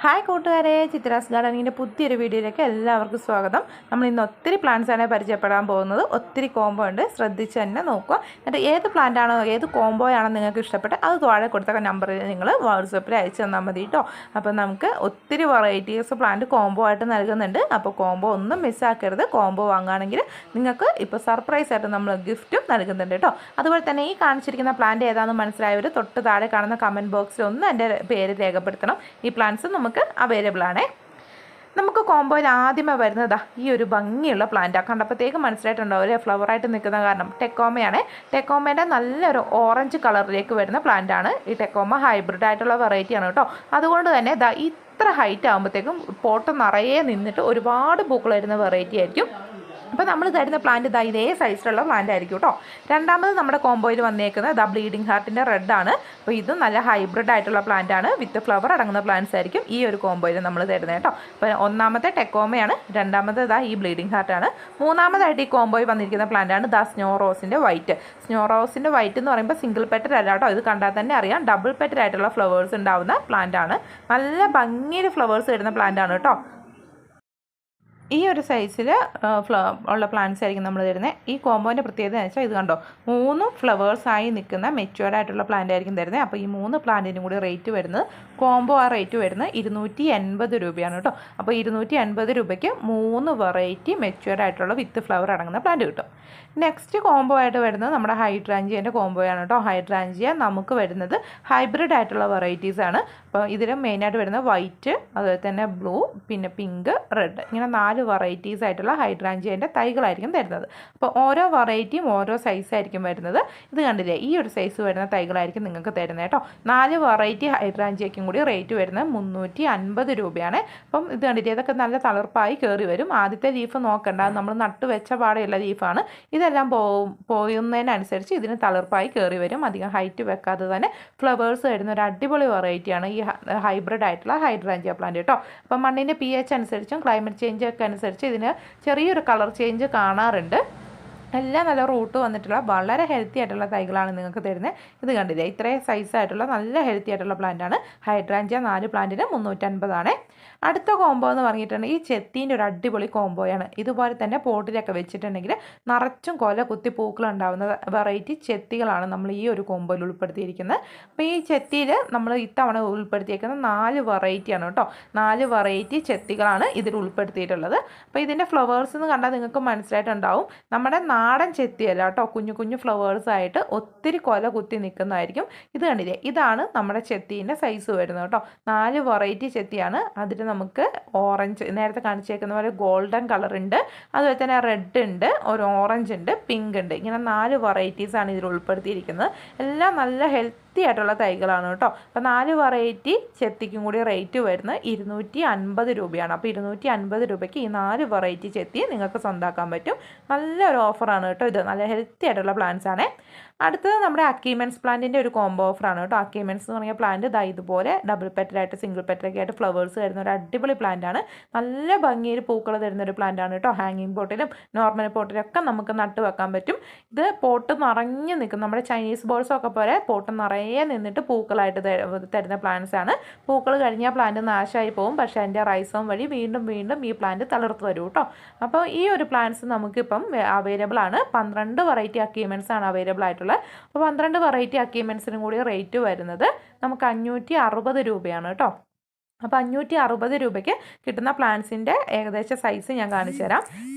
Hi കൂട്ടുകാരെ, ചിത്രാസ് ഗാർഡനിൻ്റെ പുതിയൊരു വീഡിയോയിലേക്ക് എല്ലാവർക്കും സ്വാഗതം. നമ്മൾ ഇന്ന് ഒത്തിരി പ്ലാന്റ്സാണ് പരിചയപ്പെടാൻ പോകുന്നത്. ഒത്തിരി കോംബോ ഉണ്ട്, ശ്രദ്ധിച്ച് തന്നെ നോക്കുക. എന്നിട്ട് ഏത് പ്ലാന്റാണോ ഏത് കോംബോയാണോ നിങ്ങൾക്ക് ഇഷ്ടപ്പെട്ടത് അത് താഴെ കൊടുത്ത നമ്പറിൽ നിങ്ങൾ വാട്സപ്പിൽ അയച്ചു തന്നാൽ മതി കേട്ടോ. അപ്പോൾ നമുക്ക് ഒത്തിരി വെറൈറ്റീസ് പ്ലാന്റ് കോംബോ ആയിട്ട് നൽകുന്നുണ്ട്. അപ്പോൾ കോംബോ ഒന്നും മിസ്സാക്കരുത്. കോംബോ വാങ്ങുകയാണെങ്കിൽ നിങ്ങൾക്ക് ഇപ്പോൾ സർപ്രൈസ് ആയിട്ട് നമ്മൾ ഗിഫ്റ്റും നൽകുന്നുണ്ട് കേട്ടോ. അതുപോലെ തന്നെ ഈ കാണിച്ചിരിക്കുന്ന പ്ലാന്റ് ഏതാണെന്ന് മനസ്സിലായവർ തൊട്ട് താഴെ കാണുന്ന കമൻറ്റ് ബോക്സിൽ ഒന്ന് എൻ്റെ പേര് രേഖപ്പെടുത്തണം. ഈ പ്ലാന്റ്സ് നമുക്ക് അവൈലബിൾ ആണ്. നമുക്ക് കോംബോയിൽ ആദ്യമേ വരുന്നത് ഈ ഒരു ഭംഗിയുള്ള പ്ലാന്റാണ്. കണ്ടപ്പോഴത്തേക്ക് മനസ്സിലായിട്ടുണ്ടാവും ഒരു ഫ്ലവറായിട്ട് നിൽക്കുന്ന കാരണം ടെക്കോമയാണ്. ടെക്കോമേൻ്റെ നല്ലൊരു ഓറഞ്ച് കളറിലേക്ക് വരുന്ന പ്ലാന്റാണ്. ഈ ടെക്കോമ ഹൈബ്രിഡ് ആയിട്ടുള്ള വെറൈറ്റിയാണ് കേട്ടോ. അതുകൊണ്ട് തന്നെ ഇത്ര ഹൈറ്റ് ആകുമ്പോഴത്തേക്കും പോട്ട് നിറയെ നിന്നിട്ട് ഒരുപാട് പൂക്കൾ വരുന്ന വെറൈറ്റി ആയിരിക്കും. അപ്പോൾ നമ്മൾ തരുന്ന പ്ലാന്റ് ഇതേ സൈസിലുള്ള പ്ലാന്റ് ആയിരിക്കും കേട്ടോ. രണ്ടാമത് നമ്മുടെ കോംബോയിൽ വന്നേക്കുന്നത് ബ്ലീഡിംഗ് ഹാർട്ടിൻ്റെ റെഡാണ്. അപ്പോൾ ഇതും നല്ല ഹൈബ്രിഡ് ആയിട്ടുള്ള പ്ലാന്റ് ആണ്. വിത്ത് ഫ്ലവർ അടങ്ങുന്ന പ്ലാന്റ്സ് ആയിരിക്കും ഈ ഒരു കോംബോയിൽ നമ്മൾ തരുന്നത് കേട്ടോ. അപ്പോൾ ഒന്നാമത്തെ ടെക്കോമയാണ്, രണ്ടാമത് ഈ ബ്ലീഡിംഗ് ഹാർട്ടാണ്. മൂന്നാമതായിട്ട് ഈ കോംബോയിൽ വന്നിരിക്കുന്ന പ്ലാന്റാണ് സ്നോ റോസിൻ്റെ വൈറ്റ്. സ്നോ റോസിൻ്റെ വൈറ്റ് എന്ന് പറയുമ്പോൾ സിംഗിൾ പെറ്റൽ അല്ല കേട്ടോ. ഇത് കണ്ടാൽ തന്നെ അറിയാം ഡബിൾ പെറ്റൽ ആയിട്ടുള്ള ഫ്ലവേഴ്സ് ഉണ്ടാവുന്ന പ്ലാന്റ് ആണ്. നല്ല ഭംഗിയിൽ ഫ്ലവേഴ്സ് വരുന്ന പ്ലാന്റ് ആണ് കേട്ടോ. ഈ ഒരു സൈസിൽ ഉള്ള പ്ലാന്റ്സ് ആയിരിക്കും നമ്മൾ തരുന്നത്. ഈ കോമ്പോൻ്റെ പ്രത്യേകത എന്ന് വെച്ചാൽ ഇത് കണ്ടോ, 3 ഫ്ലവേഴ്സായി നിൽക്കുന്ന മെച്യൂർഡ് ആയിട്ടുള്ള പ്ലാന്റ് ആയിരിക്കും തരുന്നത്. അപ്പോൾ ഈ 3 പ്ലാന്റിനും കൂടി റേറ്റ് വരുന്നത് കോംബോ റേറ്റ് വരുന്നത് 280 രൂപയാണ് കേട്ടോ. അപ്പോൾ 280 രൂപയ്ക്ക് 3 വെറൈറ്റി മെച്യൂർഡ് ആയിട്ടുള്ള വിത്ത് ഫ്ലവർ അടങ്ങുന്ന പ്ലാന്റ് കിട്ടും. നെക്സ്റ്റ് കോംബോ ആയിട്ട് വരുന്നത് നമ്മുടെ ഹൈഡ്രാഞ്ചിയൻ്റെ കോംബോയാണ് കേട്ടോ. ഹൈഡ്രാഞ്ചിയ നമുക്ക് വരുന്നത് ഹൈബ്രിഡ് ആയിട്ടുള്ള വെറൈറ്റീസ് ആണ്. അപ്പോൾ ഇതിൽ മെയിനായിട്ട് വരുന്നത് വൈറ്റ്, അതുപോലെ തന്നെ ബ്ലൂ, പിന്നെ പിങ്ക്, റെഡ്, ഇങ്ങനെ 4 വെറൈറ്റീസ് ആയിട്ടുള്ള ഹൈഡ്രാഞ്ചിയൻ്റെ തൈകളായിരിക്കും തരുന്നത്. അപ്പോൾ ഓരോ വെറൈറ്റിയും ഓരോ സൈസായിരിക്കും വരുന്നത്. ഇത് കണ്ടില്ലേ, ഈ ഒരു സൈസ് വരുന്ന തൈകളായിരിക്കും നിങ്ങൾക്ക് തരുന്നത് കേട്ടോ. 4 വെറൈറ്റി ഹൈഡ്രാഞ്ചിയയ്ക്കും കൂടി റേറ്റ് വരുന്നത് 350 രൂപയാണ്. അപ്പം ഇത് കണ്ടില്ലേ, ഇതൊക്കെ നല്ല തളിർപ്പായി കയറി വരും. ആദ്യത്തെ ലീഫ് നോക്കണ്ട, നമ്മൾ നട്ട് വെച്ച പാടെയുള്ള ലീഫാണ്. ഇതെല്ലാം പോകുന്നതിനനുസരിച്ച് ഇതിന് തളിർപ്പായി കയറി വരും. അധികം ഹൈറ്റ് വെക്കാതെ തന്നെ ഫ്ലവേഴ്സ് വരുന്ന ഒരു അടിപൊളി വെറൈറ്റിയാണ് ഈ ഹൈബ്രിഡ് ആയിട്ടുള്ള ഹൈഡ്രാഞ്ചിയ പ്ലാന്റ് കേട്ടോ. അപ്പം മണ്ണിൻ്റെ pH അനുസരിച്ചും ക്ലൈമറ്റ് ചേഞ്ച് ഒക്കെ അനുസരിച്ച് ഇതിന് ചെറിയൊരു കളർ ചേഞ്ച് കാണാറുണ്ട്. എല്ലാം നല്ല റൂട്ട് വന്നിട്ടുള്ള വളരെ ഹെൽത്തി ആയിട്ടുള്ള തൈകളാണ് നിങ്ങൾക്ക് തരുന്നത്. ഇത് കണ്ടില്ലേ, ഇത്രയും സൈസായിട്ടുള്ള നല്ല ഹെൽത്തി ആയിട്ടുള്ള പ്ലാന്റാണ്. ഹൈഡ്രാഞ്ചിയ 4 പ്ലാന്റിന് 350 ആണ്. അടുത്ത കോംബോ എന്ന് പറഞ്ഞിട്ടുണ്ടെങ്കിൽ ഈ ചെത്തീൻ്റെ ഒരു അടിപൊളി കോംബോയാണ്. ഇതുപോലെ തന്നെ പോട്ടിലൊക്കെ വെച്ചിട്ടുണ്ടെങ്കിൽ നിറച്ചും കൊല കുത്തി പൂക്കളുണ്ടാവുന്ന വെറൈറ്റി ചെത്തികളാണ് നമ്മൾ ഈ ഒരു കോംബോയിൽ ഉൾപ്പെടുത്തിയിരിക്കുന്നത്. അപ്പോൾ ഈ ചെത്തിയിൽ നമ്മൾ ഇത്തവണ ഉൾപ്പെടുത്തിയിരിക്കുന്നത് 4 വെറൈറ്റിയാണ് കേട്ടോ. 4 വെറൈറ്റി ചെത്തികളാണ് ഇതിൽ ഉൾപ്പെടുത്തിയിട്ടുള്ളത്. അപ്പോൾ ഇതിൻ്റെ ഫ്ലവേഴ്സ് എന്ന് കണ്ടാൽ നിങ്ങൾക്ക് മനസ്സിലായിട്ടുണ്ടാവും, നമ്മുടെ നാടൻ ചെത്തിയല്ല കേട്ടോ. കുഞ്ഞു കുഞ്ഞു ഫ്ലവേഴ്സ് ആയിട്ട് ഒത്തിരി കൊല കുത്തി നിൽക്കുന്നതായിരിക്കും. ഇത് കണ്ടില്ലേ, ഇതാണ് നമ്മുടെ ചെത്തീൻ്റെ സൈസ് വരുന്നത് കേട്ടോ. 4 വെറൈറ്റി ചെത്തിയാണ്. അതിൽ നമുക്ക് ഓറഞ്ച്, നേരത്തെ കാണിച്ചേക്കുന്ന പോലെ ഗോൾഡൻ കളർ ഉണ്ട്, അതുപോലെ തന്നെ റെഡ് ഉണ്ട്, ഒരു ഓറഞ്ച് ഉണ്ട്, പിങ്ക് ഉണ്ട്. ഇങ്ങനെ 4 വെറൈറ്റീസാണ് ഇതിൽ ഉൾപ്പെടുത്തിയിരിക്കുന്നത്. എല്ലാം നല്ല ഹെൽത്തി ആയിട്ടുള്ള തൈകളാണ് കേട്ടോ. അപ്പോൾ 4 വെറൈറ്റി ചെത്തിക്കും കൂടി റേറ്റ് വരുന്നത് 250 രൂപയാണ്. അപ്പോൾ 250 രൂപയ്ക്ക് ഈ 4 വെറൈറ്റി ചെത്തി നിങ്ങൾക്ക് സ്വന്തമാക്കാൻ പറ്റും. നല്ലൊരു ഓഫറാണ് കേട്ടോ. ഇത് നല്ല ഹെൽത്തി ആയിട്ടുള്ള പ്ലാന്റ്സ് ആണ്. അടുത്തത് നമ്മുടെ അക്കീമെൻസ് പ്ലാന്റിൻ്റെ ഒരു കോംബോ ഓഫറാണ് കേട്ടോ. അക്കീമെൻസ് എന്ന് പറഞ്ഞ പ്ലാന്റ് ഇതുപോലെ ഡബിൾ പെറ്റലായിട്ട് സിംഗിൾ പെറ്റലൊക്കെ ആയിട്ട് ഫ്ലവേഴ്സ് വരുന്ന ഒരു അടിപൊളി പ്ലാന്റ് ആണ്. നല്ല ഭംഗിയിൽ പൂക്കൾ തരുന്ന ഒരു പ്ലാന്റ് ആണ് കേട്ടോ. ഹാങ്ങിങ് പോട്ടിലും നോർമൽ പോട്ടിലൊക്കെ നമുക്ക് നട്ട് വെക്കാൻ പറ്റും. ഇത് പോട്ട് നിറഞ്ഞു നിൽക്കും. നമ്മുടെ ചൈനീസ് ബോൾസൊക്കെ പോലെ പോട്ട് നിറയെ നിന്നിട്ട് പൂക്കളായിട്ട് തരുന്ന പ്ലാന്റ്സ് ആണ്. പൂക്കൾ കഴിഞ്ഞാൽ പ്ലാന്റ് നാശമായി പോകും, പക്ഷേ അതിൻ്റെ റൈസോം വഴി വീണ്ടും വീണ്ടും ഈ പ്ലാന്റ് തളിർത്ത് വരും കേട്ടോ. അപ്പോൾ ഈ ഒരു പ്ലാന്റ്സ് നമുക്കിപ്പം അവൈലബിൾ ആണ്. 12 വെറൈറ്റി അക്കീമെൻസ് ആണ് അവൈലബിൾ ആയിട്ടുള്ളത്. അപ്പോൾ 12 വെറൈറ്റി അക്കീമെൻസിനും കൂടി റേറ്റ് വരുന്നത് നമുക്ക് 560 രൂപയാണ് കേട്ടോ. അപ്പോൾ 560 രൂപയ്ക്ക് കിട്ടുന്ന പ്ലാന്റ്സിൻ്റെ ഏകദേശം സൈസ് ഞാൻ കാണിച്ചു തരാം.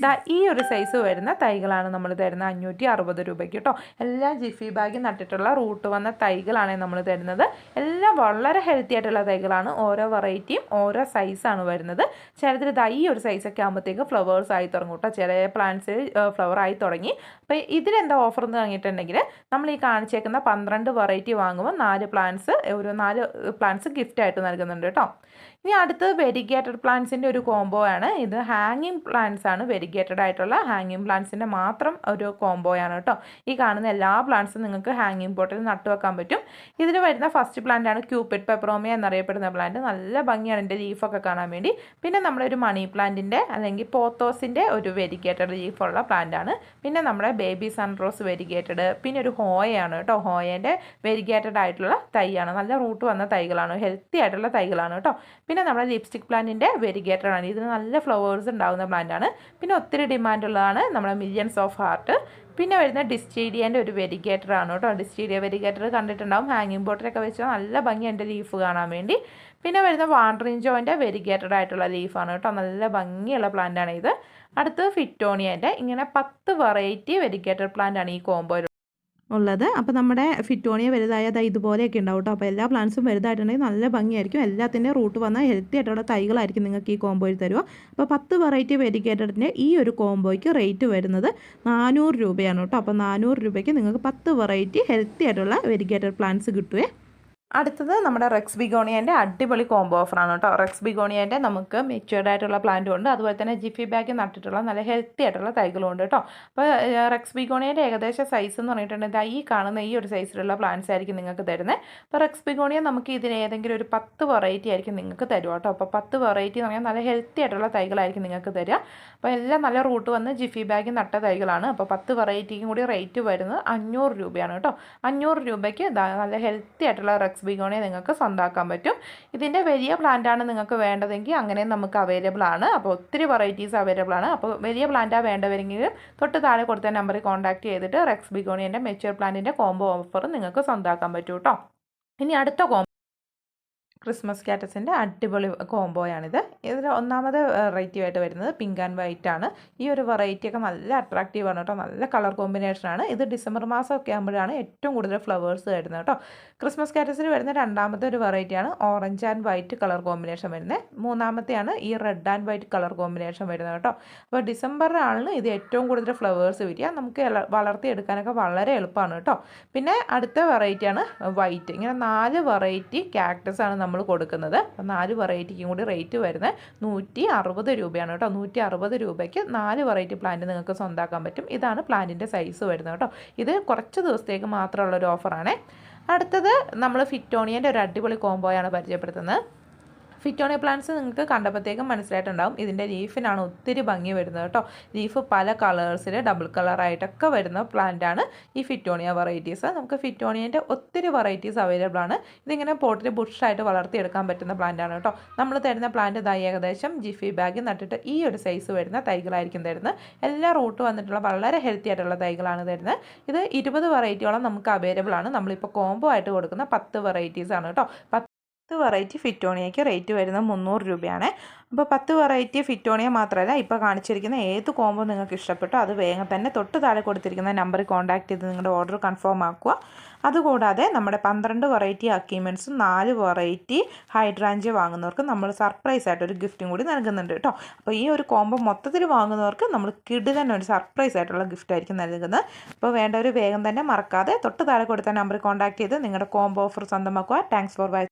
ഈ ഒരു സൈസ് വരുന്ന തൈകളാണ് നമ്മൾ തരുന്നത് 560 രൂപയ്ക്ക് കേട്ടോ. എല്ലാം ജിഫി ബാഗിൽ നട്ടിട്ടുള്ള റൂട്ട് വന്ന തൈകളാണ് നമ്മൾ തരുന്നത്. എല്ലാം വളരെ ഹെൽത്തി ആയിട്ടുള്ള തൈകളാണ്. ഓരോ വെറൈറ്റിയും ഓരോ സൈസാണ് വരുന്നത്. ചിലതിൽ ഈ ഒരു സൈസൊക്കെ ആകുമ്പോഴത്തേക്ക് ഫ്ലവേഴ്സ് ആയി തുടങ്ങും കേട്ടോ. ചില പ്ലാന്റ്സിൽ ഫ്ലവർ ആയി തുടങ്ങി. അപ്പോൾ ഇതിലെന്താ ഓഫർ എന്ന് പറഞ്ഞിട്ടുണ്ടെങ്കിൽ നമ്മൾ ഈ കാണിച്ചേക്കുന്ന 12 വെറൈറ്റി വാങ്ങുമ്പോൾ 4 പ്ലാന്റ്സ് ഗിഫ്റ്റായിട്ട് നൽകുന്നുണ്ട് കേട്ടോ. ഇനി അടുത്തത് വെരിഗേറ്റഡ് പ്ലാന്റ്സിൻ്റെ ഒരു കോംബോ ആണ്. ഇത് ഹാങ്ങിങ് പ്ലാന്റ്സ് ആണ്. വെരിഗേറ്റഡ് ആയിട്ടുള്ള ഹാങ്ങിങ് പ്ലാന്റ്സിൻ്റെ മാത്രം ഒരു കോംബോയാണ് കേട്ടോ. ഈ കാണുന്ന എല്ലാ പ്ലാന്റ്സും നിങ്ങൾക്ക് ഹാങ്ങിങ് പോട്ടിൽ നട്ടുവെക്കാൻ പറ്റും. ഇതിൽ വരുന്ന ഫസ്റ്റ് പ്ലാന്റ് ആണ് ക്യൂപിഡ് പെപ്പറോമിയ എന്നറിയപ്പെടുന്ന പ്ലാന്റ്. നല്ല ഭംഗിയാണ് എൻ്റെ ലീഫൊക്കെ കാണാൻ വേണ്ടി. പിന്നെ നമ്മുടെ ഒരു മണി പ്ലാന്റിൻ്റെ അല്ലെങ്കിൽ പോത്തോസിൻ്റെ ഒരു വെരിഗേറ്റഡ് ലീഫുള്ള പ്ലാന്റ് ആണ്. പിന്നെ നമ്മുടെ ബേബി സൺറോസ് വെരിഗേറ്റഡ്, പിന്നെ ഒരു ഹോയയാണ് കേട്ടോ. ഹോയേൻ്റെ വെരിഗേറ്റഡ് ആയിട്ടുള്ള തൈയാണ്. നല്ല റൂട്ട് വന്ന തൈകളാണ്, ഹെൽത്തി ആയിട്ടുള്ള തൈകളാണ് കേട്ടോ. പിന്നെ നമ്മുടെ ലിപ്സ്റ്റിക് പ്ലാന്റിൻ്റെ വെരിഗേറ്ററാണ്. ഇതിന് നല്ല ഫ്ലവേഴ്സ് ഉണ്ടാകുന്ന പ്ലാന്റാണ്. പിന്നെ ഒത്തിരി ഡിമാൻഡുള്ളതാണ് നമ്മുടെ മില്യൺസ് ഓഫ് ഹാർട്ട്. പിന്നെ വരുന്ന ഡിസ്റ്റീഡിയൻ്റെ ഒരു വെരിഗേറ്ററാണ് കേട്ടോ. ഡിസ്റ്റീഡിയ വെരിഗേറ്റർ കണ്ടിട്ടുണ്ടാവും, ഹാങ്ങിങ് ബോട്ടിലൊക്കെ വെച്ചാൽ നല്ല ഭംഗി എൻ്റെ ലീഫ് കാണാൻ വേണ്ടി. പിന്നെ വരുന്ന വാണ്ടറിങ് ജോയിൻ്റെ വെരിഗേറ്റഡ് ആയിട്ടുള്ള ലീഫാണ് കേട്ടോ. നല്ല ഭംഗിയുള്ള പ്ലാന്റാണ് ഇത്. അടുത്തത് ഫിറ്റോണിയൻ്റെ ഇങ്ങനെ 10 വെറൈറ്റി വെരിഗേറ്റഡ് പ്ലാന്റാണ് ഈ കോംബോയിൽ ഉള്ളത്. അപ്പോൾ നമ്മുടെ ഫിറ്റോണിയ വലുതായത് ഇതുപോലെയൊക്കെ ഉണ്ടാവും കേട്ടോ. അപ്പോൾ എല്ലാ പ്ലാന്റ്സും വലുതായിട്ടുണ്ടെങ്കിൽ നല്ല ഭംഗിയായിരിക്കും. എല്ലാത്തിൻ്റെ റൂട്ട് വന്നാൽ ഹെൽത്തി ആയിട്ടുള്ള തൈകളായിരിക്കും നിങ്ങൾക്ക് ഈ കോംബോയിൽ തരുക. അപ്പോൾ 10 വെറൈറ്റി വെരിഗേറ്റഡിൻ്റെ ഈ ഒരു കോംബോയ്ക്ക് റേറ്റ് വരുന്നത് 400 രൂപയാണ് കേട്ടോ. അപ്പോൾ 400 രൂപയ്ക്ക് നിങ്ങൾക്ക് 10 വെറൈറ്റി ഹെൽത്തി ആയിട്ടുള്ള വെരിഗേറ്റഡ് പ്ലാന്റ്സ് കിട്ടുവേ. അടുത്തത് നമ്മുടെ റെക്സ് ബിഗോണിയൻ്റെ അടിപൊളി കോംബോ ഓഫറാണ് കേട്ടോ. റെക്സ് ബിഗോണിയൻ്റെ നമുക്ക് മെച്യൂർഡ് ആയിട്ടുള്ള പ്ലാന്റും ഉണ്ട്, അതുപോലെ തന്നെ ജിഫി ബാഗ് നട്ടിട്ടുള്ള നല്ല ഹെൽത്തി ആയിട്ടുള്ള തൈകളും ഉണ്ട് കേട്ടോ. അപ്പോൾ റെക്സ് ബിഗോണിയൻ്റെ ഏകദേശം സൈസ് എന്ന് പറഞ്ഞിട്ടുണ്ടെങ്കിൽ ഈ കാണുന്ന ഈ ഒരു സൈസിലുള്ള പ്ലാന്റ്സ് ആയിരിക്കും നിങ്ങൾക്ക് തരുന്നത്. അപ്പോൾ റെക്സ് ബിഗോണിയ നമുക്ക് ഇതിന് ഏതെങ്കിലും ഒരു 10 വെറൈറ്റി ആയിരിക്കും നിങ്ങൾക്ക് തരുക കേട്ടോ. അപ്പോൾ 10 വെറൈറ്റി എന്ന് പറഞ്ഞാൽ നല്ല ഹെൽത്തി ആയിട്ടുള്ള തൈകളായിരിക്കും നിങ്ങൾക്ക് തരിക. അപ്പോൾ എല്ലാം നല്ല റൂട്ട് വന്ന് ജിഫി ബാഗ് നട്ട തൈകളാണ്. അപ്പോൾ 10 വെറൈറ്റിക്കും കൂടി റേറ്റ് വരുന്നത് 500 രൂപയാണ് കേട്ടോ. 500 രൂപയ്ക്ക് നല്ല ഹെൽത്തി ആയിട്ടുള്ള റെക്സ് ബിഗോണിയ നിങ്ങൾക്ക് സ്വന്തമാക്കാൻ പറ്റും. ഇതിൻ്റെ വലിയ പ്ലാന്റാണ് നിങ്ങൾക്ക് വേണ്ടതെങ്കിൽ അങ്ങനെ നമുക്ക് അവൈലബിൾ ആണ്. അപ്പോൾ ഒത്തിരി വെറൈറ്റീസ് അവൈലബിൾ ആണ്. അപ്പോൾ വലിയ പ്ലാന്റാണ് വേണ്ടവരെങ്കിലും തൊട്ട് താഴെ കൊടുത്ത നമ്പറിൽ കോൺടാക്ട് ചെയ്തിട്ട് റെക്സ് ബിഗോണിയൻ്റെ മെച്യൂർ പ്ലാന്റിൻ്റെ കോംബോ ഓഫർ നിങ്ങൾക്ക് സ്വന്തമാക്കാൻ പറ്റും കേട്ടോ. ഇനി അടുത്ത ക്രിസ്മസ് കാറ്റസിൻ്റെ അടിപൊളി കോംബോയാണിത്. ഇതിൽ ഒന്നാമത് വെറൈറ്റി ആയിട്ട് വരുന്നത് പിങ്ക് ആൻഡ് വൈറ്റ് ആണ്. ഈ ഒരു വെറൈറ്റിയൊക്കെ നല്ല അട്രാക്റ്റീവാണ് കേട്ടോ. നല്ല കളർ കോമ്പിനേഷനാണ്. ഇത് ഡിസംബർ മാസമൊക്കെ ആകുമ്പോഴാണ് ഏറ്റവും കൂടുതൽ ഫ്ലവേഴ്സ് വരുന്നത് കേട്ടോ. ക്രിസ്മസ് കാറ്റസിൽ വരുന്ന രണ്ടാമത്തെ ഒരു വെറൈറ്റിയാണ് orange and white colour combination വരുന്നത്. മൂന്നാമത്തെയാണ് ഈ red and white colour combination വരുന്നത് കേട്ടോ. അപ്പോൾ ഡിസംബറിലാണ് ഇത് ഏറ്റവും കൂടുതൽ ഫ്ലവേഴ്സ് വരിക. നമുക്ക് വളർത്തിയെടുക്കാനൊക്കെ വളരെ എളുപ്പമാണ് കേട്ടോ. പിന്നെ അടുത്ത വെറൈറ്റിയാണ് വൈറ്റ്. ഇങ്ങനെ 4 വെറൈറ്റി കാക്ടസ് ആണ് നമ്മൾ കൊടുക്കുന്നത്. അപ്പോൾ 4 വെറൈറ്റിക്കും കൂടി റേറ്റ് വരുന്നത് 160 രൂപയാണ് കേട്ടോ. 160 രൂപയ്ക്ക് 4 വെറൈറ്റി പ്ലാന്റ് നിങ്ങൾക്ക് സ്വന്തമാക്കാൻ പറ്റും. ഇതാണ് പ്ലാന്റിൻ്റെ സൈസ് വരുന്നത് കേട്ടോ. ഇത് കുറച്ച് ദിവസത്തേക്ക് മാത്രമുള്ളൊരു ഓഫറാണ്. അടുത്തത് നമ്മൾ ഫിറ്റോണിയൻ്റെ ഒരു അടിപൊളി കോംബോയാണ് പരിചയപ്പെടുത്തുന്നത്. ഫിറ്റോണിയ പ്ലാന്റ്സ് നിങ്ങൾക്ക് കണ്ടപ്പോഴത്തേക്കും മനസ്സിലായിട്ടുണ്ടാവും, ഇതിൻ്റെ ലീഫിനാണ് ഒത്തിരി ഭംഗി വരുന്നത് കേട്ടോ. ലീഫ് പല കളേഴ്സിൽ ഡബിൾ കളറായിട്ടൊക്കെ വരുന്ന പ്ലാന്റാണ് ഈ ഫിറ്റോണിയ വെറൈറ്റീസ്. നമുക്ക് ഫിറ്റോണിയൻ്റെ ഒത്തിരി വെറൈറ്റീസ് അവൈലബിൾ ആണ്. ഇതിങ്ങനെ പോട്ടിൽ ബുഷായിട്ട് വളർത്തിയെടുക്കാൻ പറ്റുന്ന പ്ലാന്റാണ് കേട്ടോ. നമ്മൾ തരുന്ന പ്ലാന്റ് ഇതായി ഏകദേശം ജിഫി ബാഗ് നട്ടിട്ട് ഈ ഒരു സൈസ് വരുന്ന തൈകളായിരിക്കും തരുന്നത്. എല്ലാ റൂട്ട് വന്നിട്ടുള്ള വളരെ ഹെൽത്തി ആയിട്ടുള്ള തൈകളാണ് തരുന്നത്. ഇത് 20 വെറൈറ്റിയോളം നമുക്ക് അവൈലബിൾ ആണ്. നമ്മളിപ്പോൾ കോംബോ ആയിട്ട് കൊടുക്കുന്ന 10 വെറൈറ്റീസ് ആണ് കേട്ടോ. 10 വെറൈറ്റി ഫിറ്റോണിയയ്ക്ക് റേറ്റ് വരുന്നത് 300 രൂപയാണ്. അപ്പോൾ 10 വെറൈറ്റി ഫിറ്റോണിയ മാത്രമല്ല, ഇപ്പോൾ കാണിച്ചിരിക്കുന്ന ഏത് കോംബോ നിങ്ങൾക്ക് ഇഷ്ടപ്പെട്ടോ അത് വേഗം തന്നെ തൊട്ട് താഴെ കൊടുത്തിരിക്കുന്ന നമ്പറിൽ കോൺടാക്ട് ചെയ്ത് നിങ്ങളുടെ ഓർഡർ കൺഫേം ആക്കുക. അതുകൂടാതെ നമ്മുടെ 12 വെറൈറ്റി അക്കീമെൻസും 4 വെറൈറ്റി ഹൈഡ്രാഞ്ചിയ വാങ്ങുന്നവർക്ക് നമ്മൾ സർപ്രൈസ് ആയിട്ടൊരു ഗിഫ്റ്റും കൂടി നൽകുന്നുണ്ട് കേട്ടോ. അപ്പോൾ ഈ ഒരു കോംബോ മൊത്തത്തിൽ വാങ്ങുന്നവർക്ക് നമ്മൾ കിടിലൻ ഒരു സർപ്രൈസ് ആയിട്ടുള്ള ഗിഫ്റ്റ് ആയിരിക്കും നൽകുന്നത്. അപ്പോൾ വേണ്ടവർ വേഗം തന്നെ മറക്കാതെ തൊട്ട് താഴെ കൊടുത്ത നമ്പറിൽ കോൺടാക്ട് ചെയ്ത് നിങ്ങളുടെ കോംബോ ഓഫർ സ്വന്തമാക്കുക. Thanks for watching.